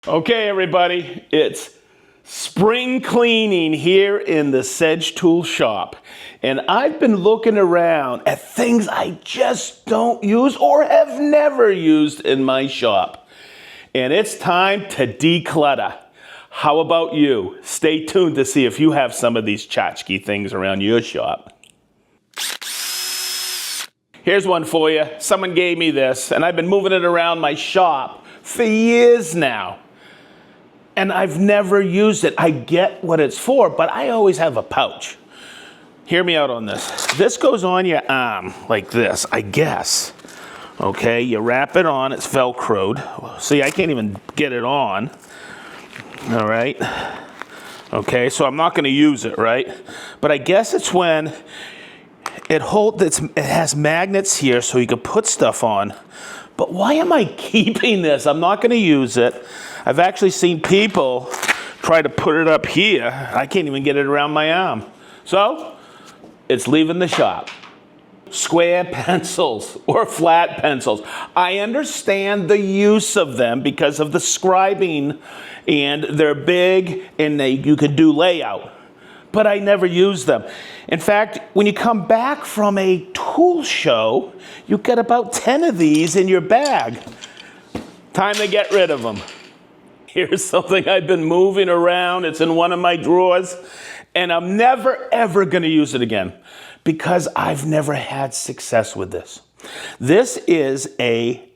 Okay, everybody, it's spring cleaning here in the SedgeTool shop. And I've been looking around at things I just don't use or have never used in my shop. And it's time to declutter. How about you? Stay tuned to see if you have some of these tchotchke things around your shop. Here's one for you. Someone gave me this, and I've been moving it around my shop for years now. And I've never used it. I get what it's for, but I always have a pouch. Hear me out on this. This goes on your arm like this, I guess. Okay, you wrap it on, it's Velcroed. See, I can't even get it on. All right. Okay, so I'm not gonna use it, right? But I guess it's when it has magnets here so you can put stuff on. But why am I keeping this? I'm not gonna use it. I've actually seen people try to put it up here. I can't even get it around my arm. So, it's leaving the shop. Square pencils or flat pencils. I understand the use of them because of the scribing, and they're big and you can do layout. But I never use them. In fact, when you come back from a tool show, you get about 10 of these in your bag. Time to get rid of them. Here's something I've been moving around. It's in one of my drawers, and I'm never, ever going to use it again because I've never had success with this. This is a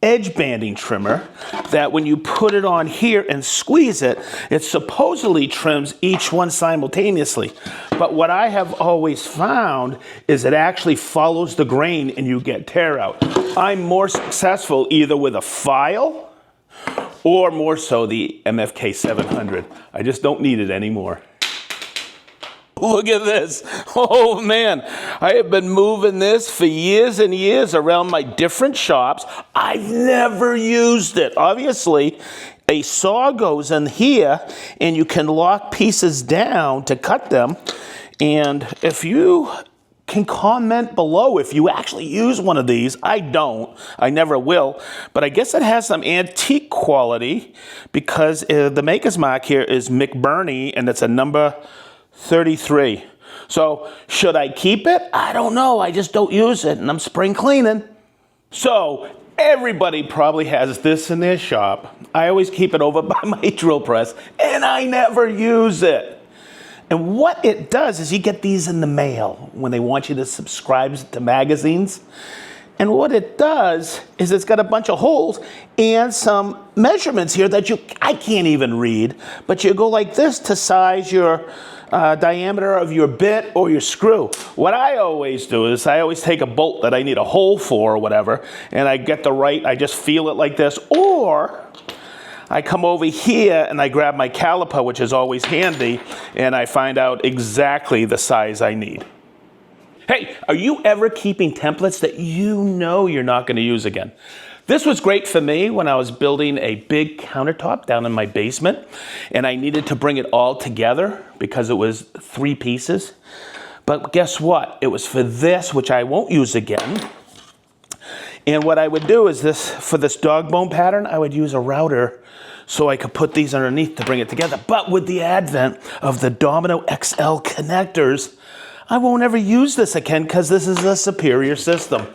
edge banding trimmer that when you put it on here and squeeze it, it supposedly trims each one simultaneously. But what I have always found is it actually follows the grain and you get tear out. I'm more successful either with a file or more so the MFK 700. I just don't need it anymore. Look at this. Oh man, I have been moving this for years and years around my different shops. I've never used it. Obviously, a saw goes in here and you can lock pieces down to cut them. And if you can comment below if you actually use one of these. I don't. I never will. But I guess it has some antique quality because the maker's mark here is McBurney and it's a number 33. So should I keep it? I don't know. I just don't use it and I'm spring cleaning. So everybody probably has this in their shop. I always keep it over by my drill press and I never use it. And what it does is you get these in the mail when they want you to subscribe to magazines. And what it does is it's got a bunch of holes and some measurements here that I can't even read, but you go like this to size your diameter of your bit or your screw. What I always do is I always take a bolt that I need a hole for or whatever, and I just feel it like this, or I come over here and I grab my caliper, which is always handy, and I find out exactly the size I need. Hey, are you ever keeping templates that you know you're not going to use again? This was great for me when I was building a big countertop down in my basement, and I needed to bring it all together because it was 3 pieces. But guess what? It was for this, which I won't use again. And what I would do is for this dog bone pattern, I would use a router so I could put these underneath to bring it together. But with the advent of the Domino XL connectors, I won't ever use this again because this is a superior system.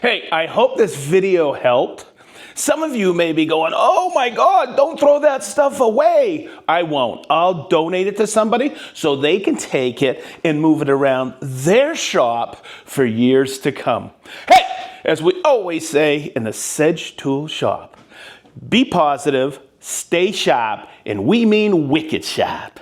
Hey, I hope this video helped. Some of you may be going, oh my God, don't throw that stuff away. I won't. I'll donate it to somebody so they can take it and move it around their shop for years to come. Hey, as we always say in the SedgeTool shop, be positive, stay sharp, and we mean wicked sharp.